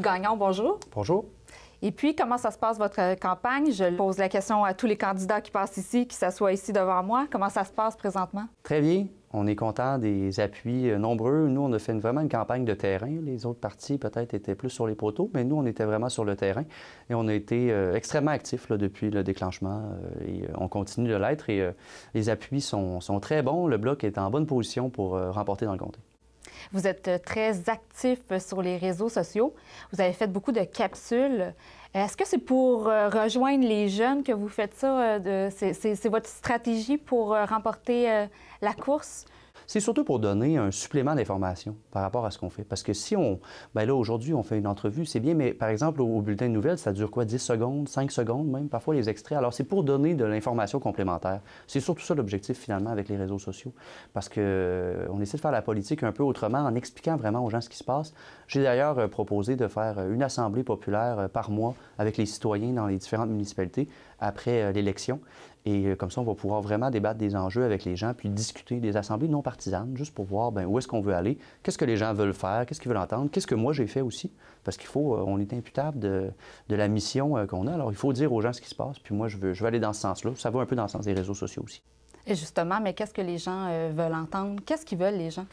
Gagnon, bonjour. Bonjour. Et puis, comment ça se passe, votre campagne? Je pose la question à tous les candidats qui passent ici, qui s'assoient ici devant moi. Comment ça se passe présentement? Très bien. On est content des appuis nombreux. Nous, on a fait vraiment une campagne de terrain. Les autres partis, peut-être, étaient plus sur les poteaux, mais nous, on était vraiment sur le terrain. Et on a été extrêmement actifs là, depuis le déclenchement. Et on continue de l'être. Et les appuis sont très bons. Le Bloc est en bonne position pour remporter dans le comté. Vous êtes très actif sur les réseaux sociaux. Vous avez fait beaucoup de capsules. Est-ce que c'est pour rejoindre les jeunes que vous faites ça? C'est votre stratégie pour remporter la course? C'est surtout pour donner un supplément d'information par rapport à ce qu'on fait. Parce que si on... Bien là, aujourd'hui, on fait une entrevue, c'est bien, mais par exemple, au bulletin de nouvelles, ça dure quoi? 10 secondes, 5 secondes même, parfois les extraits. Alors, c'est pour donner de l'information complémentaire. C'est surtout ça l'objectif, finalement, avec les réseaux sociaux. Parce qu'on essaie de faire la politique un peu autrement, en expliquant vraiment aux gens ce qui se passe. J'ai d'ailleurs proposé de faire une assemblée populaire par mois avec les citoyens dans les différentes municipalités après l'élection. Et comme ça, on va pouvoir vraiment débattre des enjeux avec les gens, puis discuter des assemblées non partisanes, juste pour voir bien, où est-ce qu'on veut aller, qu'est-ce que les gens veulent faire, qu'est-ce qu'ils veulent entendre, qu'est-ce que moi j'ai fait aussi. Parce qu'il faut, on est imputable de la mission qu'on a. Alors, il faut dire aux gens ce qui se passe. Puis moi, je veux aller dans ce sens-là. Ça va un peu dans le sens des réseaux sociaux aussi. Et justement, mais qu'est-ce que les gens veulent entendre? Qu'est-ce qu'ils veulent, les gens?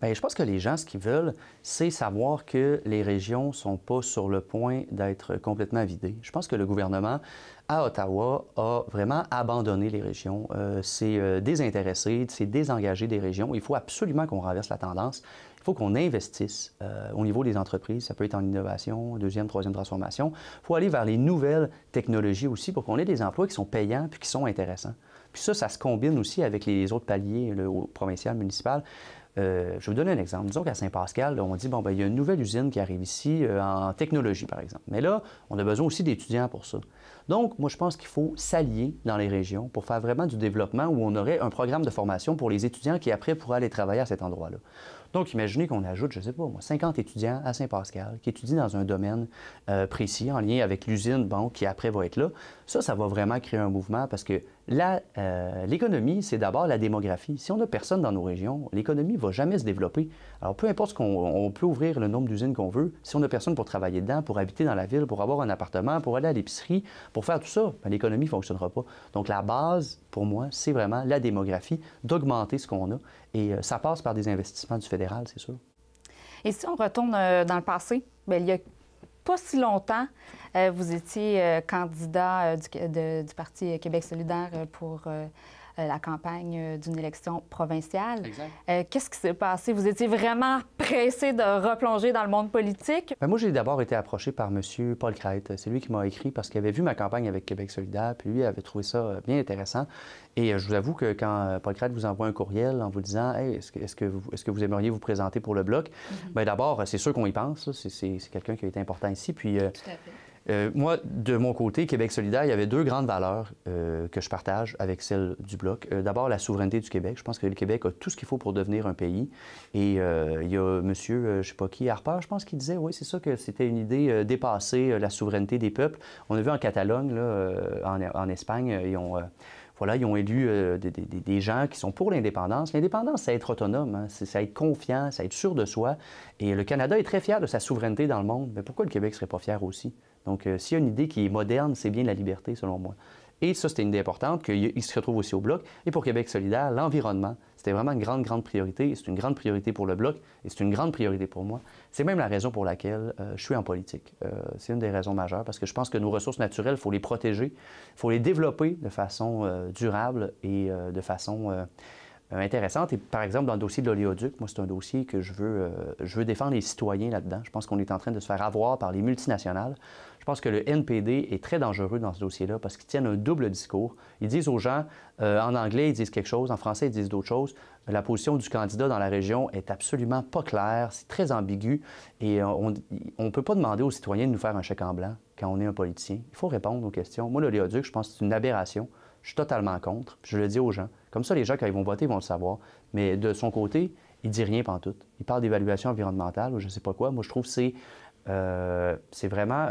Bien, je pense que les gens, ce qu'ils veulent, c'est savoir que les régions ne sont pas sur le point d'être complètement vidées. Je pense que le gouvernement à Ottawa a vraiment abandonné les régions, s'est désintéressé, s'est désengagé des régions. Il faut absolument qu'on renverse la tendance. Il faut qu'on investisse au niveau des entreprises. Ça peut être en innovation, deuxième, troisième transformation. Il faut aller vers les nouvelles technologies aussi pour qu'on ait des emplois qui sont payants puis qui sont intéressants. Puis ça se combine aussi avec les autres paliers, le provincial, municipal. Je vais vous donner un exemple. Disons qu'à Saint-Pascal, on dit, bon, bien, il y a une nouvelle usine qui arrive ici en technologie, par exemple. Mais là, on a besoin aussi d'étudiants pour ça. Donc, moi, je pense qu'il faut s'allier dans les régions pour faire vraiment du développement où on aurait un programme de formation pour les étudiants qui, après, pourraient aller travailler à cet endroit-là. Donc, imaginez qu'on ajoute, je ne sais pas, moi, 50 étudiants à Saint-Pascal qui étudient dans un domaine précis, en lien avec l'usine, bon, qui après va être là. Ça va vraiment créer un mouvement parce que l'économie, c'est d'abord la démographie. Si on n'a personne dans nos régions, l'économie ne va jamais se développer. Alors, peu importe on peut ouvrir le nombre d'usines qu'on veut, si on n'a personne pour travailler dedans, pour habiter dans la ville, pour avoir un appartement, pour aller à l'épicerie, pour faire tout ça, bien, l'économie ne fonctionnera pas. Donc, la base, pour moi, c'est vraiment la démographie, d'augmenter ce qu'on a. Et ça passe par des investissements du fédéral, c'est sûr. Et si on retourne dans le passé, bien, il y a pas si longtemps, vous étiez candidat du Parti Québec solidaire pour la campagne d'une élection provinciale. Exact. Qu'est-ce qui s'est passé? Vous étiez vraiment pressé de replonger dans le monde politique? Bien, moi, j'ai d'abord été approché par M. Paul Crête. C'est lui qui m'a écrit parce qu'il avait vu ma campagne avec Québec solidaire, puis lui avait trouvé ça bien intéressant. Et je vous avoue que quand Paul Crête vous envoie un courriel en vous disant hey, est-ce que vous aimeriez vous présenter pour le Bloc? Bien, d'abord, c'est sûr qu'on y pense. C'est quelqu'un qui a été important ici. Puis, tout à fait. Moi, de mon côté, Québec solidaire, il y avait deux grandes valeurs que je partage avec celles du Bloc. D'abord, la souveraineté du Québec. Je pense que le Québec a tout ce qu'il faut pour devenir un pays. Et il y a monsieur, je ne sais pas qui, Harper, je pense qu'il disait, oui, c'est ça, que c'était une idée dépasser la souveraineté des peuples. On a vu en Catalogne, là, en Espagne, ils ont élu des gens qui sont pour l'indépendance. L'indépendance, c'est être autonome, hein? C'est être confiant, c'est être sûr de soi. Et le Canada est très fier de sa souveraineté dans le monde. Mais pourquoi le Québec ne serait pas fier aussi? Donc, s'il y a une idée qui est moderne, c'est bien la liberté, selon moi. Et ça, c'était une idée importante, qu'il se retrouve aussi au Bloc. Et pour Québec solidaire, l'environnement, c'était vraiment une grande, grande priorité. C'est une grande priorité pour le Bloc et c'est une grande priorité pour moi. C'est même la raison pour laquelle je suis en politique. C'est une des raisons majeures parce que je pense que nos ressources naturelles, il faut les protéger, il faut les développer de façon durable et de façon intéressante. Et par exemple, dans le dossier de l'oléoduc, moi, c'est un dossier que je veux défendre les citoyens là-dedans. Je pense qu'on est en train de se faire avoir par les multinationales. Je pense que le NPD est très dangereux dans ce dossier-là parce qu'ils tiennent un double discours. Ils disent aux gens, en anglais, ils disent quelque chose, en français, ils disent d'autres choses. La position du candidat dans la région est absolument pas claire, c'est très ambigu et on ne peut pas demander aux citoyens de nous faire un chèque en blanc quand on est un politicien. Il faut répondre aux questions. Moi, l'oléoduc, je pense que c'est une aberration. Je suis totalement contre, puis je le dis aux gens. Comme ça, les gens, quand ils vont voter, ils vont le savoir. Mais de son côté, il ne dit rien pantoute. Il parle d'évaluation environnementale ou je ne sais pas quoi. Moi, je trouve que c'est vraiment...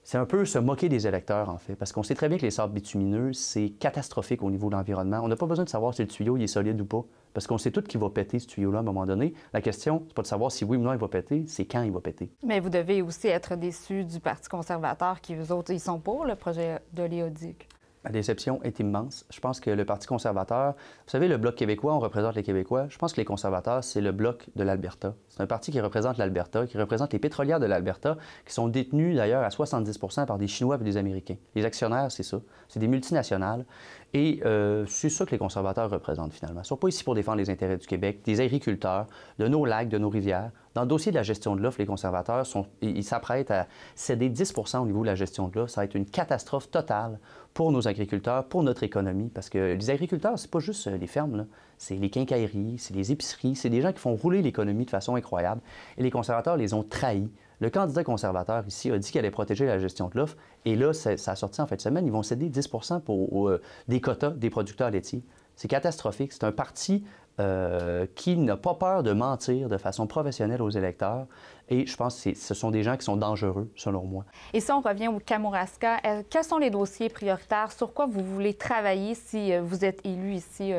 C'est un peu se moquer des électeurs, en fait, parce qu'on sait très bien que les sables bitumineux, c'est catastrophique au niveau de l'environnement. On n'a pas besoin de savoir si le tuyau il est solide ou pas, parce qu'on sait tout qu'il va péter, ce tuyau-là, à un moment donné. La question, c'est pas de savoir si oui ou non il va péter, c'est quand il va péter. Mais vous devez aussi être déçu du Parti conservateur qui, eux autres, ils sont pour le projet d'oléoduc. La déception est immense. Je pense que le Parti conservateur, vous savez, le Bloc québécois, on représente les Québécois. Je pense que les conservateurs, c'est le Bloc de l'Alberta. C'est un parti qui représente l'Alberta, qui représente les pétrolières de l'Alberta, qui sont détenus d'ailleurs à 70 par des Chinois et des Américains. Les actionnaires, c'est ça. C'est des multinationales. Et c'est ça que les conservateurs représentent finalement. Ils ne sont pas ici pour défendre les intérêts du Québec, des agriculteurs, de nos lacs, de nos rivières. Dans le dossier de la gestion de l'offre, les conservateurs ils s'apprêtent à céder 10 au niveau de la gestion de l'offre. Ça va être une catastrophe totale pour nos agriculteurs, pour notre économie. Parce que les agriculteurs, c'est pas juste les fermes, c'est les quincailleries, c'est les épiceries, c'est des gens qui font rouler l'économie de façon incroyable. Et les conservateurs les ont trahis. Le candidat conservateur ici a dit qu'il allait protéger la gestion de l'offre. Et là, ça a sorti en fin de semaine, ils vont céder 10 pour des quotas des producteurs laitiers. C'est catastrophique. C'est un parti qui n'a pas peur de mentir de façon professionnelle aux électeurs. Et je pense que ce sont des gens qui sont dangereux, selon moi. Et si on revient au Kamouraska, quels sont les dossiers prioritaires? Sur quoi vous voulez travailler si vous êtes élu ici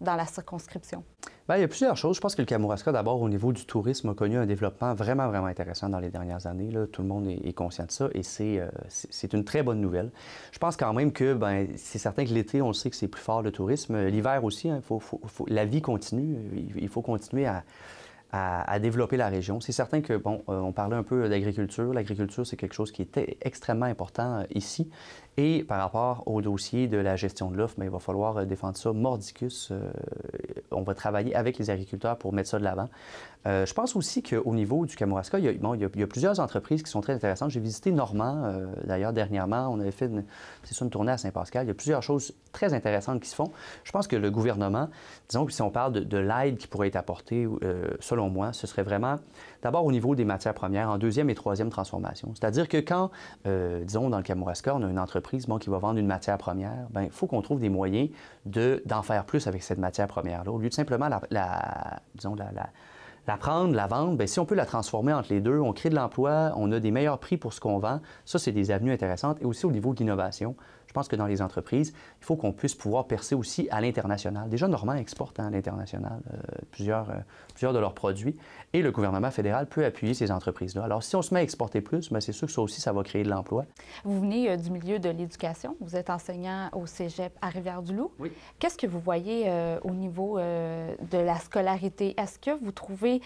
dans la circonscription? Bien, il y a plusieurs choses. Je pense que le Kamouraska, d'abord, au niveau du tourisme, a connu un développement vraiment, vraiment intéressant dans les dernières années. Là. Tout le monde est conscient de ça et c'est une très bonne nouvelle. Je pense quand même que, bien, c'est certain que l'été, on le sait que c'est plus fort le tourisme. L'hiver aussi, hein, la vie continue. Il faut continuer à développer la région. C'est certain que, bon, on parlait un peu d'agriculture. L'agriculture, c'est quelque chose qui est extrêmement important ici. Et par rapport au dossier de la gestion de l'offre, il va falloir défendre ça mordicus. On va travailler avec les agriculteurs pour mettre ça de l'avant. Je pense aussi qu'au niveau du Kamouraska, il y a plusieurs entreprises qui sont très intéressantes. J'ai visité Normand, d'ailleurs, dernièrement. On avait fait une tournée à Saint-Pascal. Il y a plusieurs choses très intéressantes qui se font. Je pense que le gouvernement, disons que si on parle de l'aide qui pourrait être apportée, selon moi, ce serait vraiment, d'abord au niveau des matières premières, en deuxième et troisième transformation. C'est-à-dire que quand, disons, dans le Kamouraska, on a une entreprise qui va vendre une matière première, bien, il faut qu'on trouve des moyens d'en faire plus avec cette matière première-là. Au lieu de simplement la prendre, la vendre, bien, si on peut la transformer entre les deux, on crée de l'emploi, on a des meilleurs prix pour ce qu'on vend. Ça, c'est des avenues intéressantes. Et aussi au niveau de l'innovation, je pense que dans les entreprises, il faut qu'on puisse pouvoir percer aussi à l'international. Déjà, Normand exporte à l'international plusieurs de leurs produits et le gouvernement fédéral peut appuyer ces entreprises-là. Alors, si on se met à exporter plus, bien, c'est sûr que ça aussi, ça va créer de l'emploi. Vous venez du milieu de l'éducation. Vous êtes enseignant au cégep à Rivière-du-Loup. Oui. Qu'est-ce que vous voyez au niveau de la scolarité? Est-ce que vous trouvez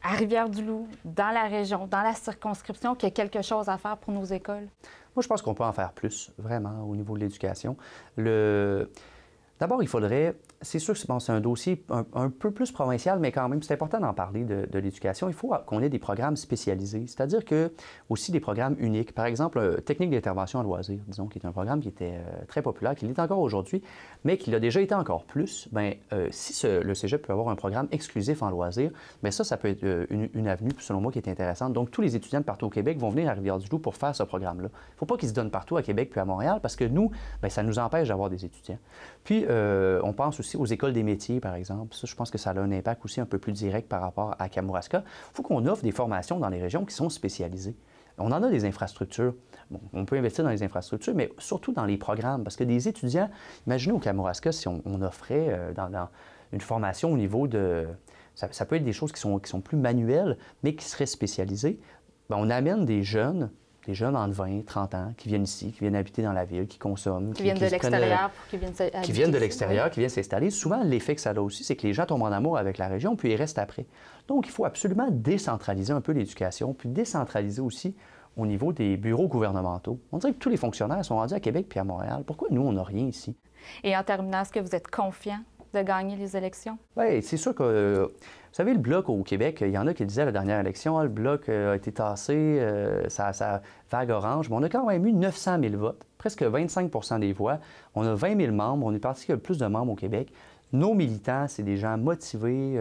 à Rivière-du-Loup, dans la région, dans la circonscription, qu'il y a quelque chose à faire pour nos écoles? Moi, je pense qu'on peut en faire plus, vraiment, au niveau de l'éducation. D'abord, il faudrait, c'est sûr que c'est un dossier un peu plus provincial, mais quand même, c'est important d'en parler de l'éducation. Il faut qu'on ait des programmes spécialisés, c'est-à-dire que aussi des programmes uniques. Par exemple, technique d'intervention à loisir, disons, qui est un programme qui était très populaire, qui l'est encore aujourd'hui, mais qui l'a déjà été encore plus. Bien, si le cégep peut avoir un programme exclusif en loisir, bien ça peut être une avenue, selon moi, qui est intéressante. Donc, tous les étudiants de partout au Québec vont venir à Rivière-du-Loup pour faire ce programme-là. Il ne faut pas qu'ils se donnent partout à Québec puis à Montréal, parce que nous, bien, ça nous empêche d'avoir des étudiants. Puis, on pense aussi aux écoles des métiers, par exemple. Ça, je pense que ça a un impact aussi un peu plus direct par rapport à Kamouraska. Il faut qu'on offre des formations dans les régions qui sont spécialisées. On en a des infrastructures. Bon, on peut investir dans les infrastructures, mais surtout dans les programmes. Parce que des étudiants, imaginez au Kamouraska, si on offrait dans une formation au niveau de... Ça peut être des choses qui sont plus manuelles, mais qui seraient spécialisées. Bien, on amène des jeunes entre 20 et 30 ans qui viennent ici, qui viennent habiter dans la ville, qui consomment. Qui viennent de l'extérieur pour qu'ils viennent s'installer. Qui viennent de l'extérieur, qui viennent s'installer. Souvent, l'effet que ça a aussi, c'est que les gens tombent en amour avec la région, puis ils restent après. Donc, il faut absolument décentraliser un peu l'éducation, puis décentraliser aussi au niveau des bureaux gouvernementaux. On dirait que tous les fonctionnaires sont rendus à Québec puis à Montréal. Pourquoi nous, on n'a rien ici? Et en terminant, est-ce que vous êtes confiant de gagner les élections? Bien, c'est sûr que, vous savez, le Bloc au Québec, il y en a qui disaient à la dernière élection, le Bloc a été tassé, ça vague orange, mais on a quand même eu 900 000 votes, presque 25 des voix. On a 20 000 membres, on est le parti qui a le plus de membres au Québec. Nos militants, c'est des gens motivés.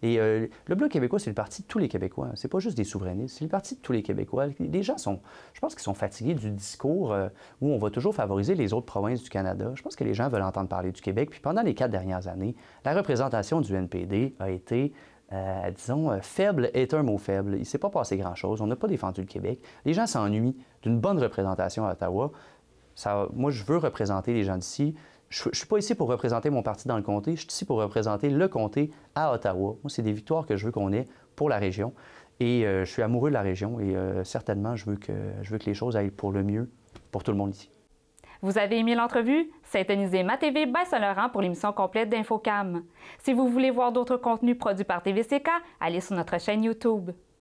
Le Bloc québécois, c'est le parti de tous les Québécois. C'est pas juste des souverainistes, c'est le parti de tous les Québécois. Les gens je pense qu'ils sont fatigués du discours où on va toujours favoriser les autres provinces du Canada. Je pense que les gens veulent entendre parler du Québec. Puis pendant les 4 dernières années, la représentation du NPD a été disons, faible est un mot faible. Il ne s'est pas passé grand-chose. On n'a pas défendu le Québec. Les gens s'ennuient d'une bonne représentation à Ottawa. Moi, je veux représenter les gens d'ici. Je ne suis pas ici pour représenter mon parti dans le comté. Je suis ici pour représenter le comté à Ottawa. Moi, c'est des victoires que je veux qu'on ait pour la région. Et je suis amoureux de la région et certainement, je veux que les choses aillent pour le mieux pour tout le monde ici. Vous avez aimé l'entrevue? Syntonisez Ma TV by Saint-Laurent pour l'émission complète d'Infocam. Si vous voulez voir d'autres contenus produits par TVCK, allez sur notre chaîne YouTube.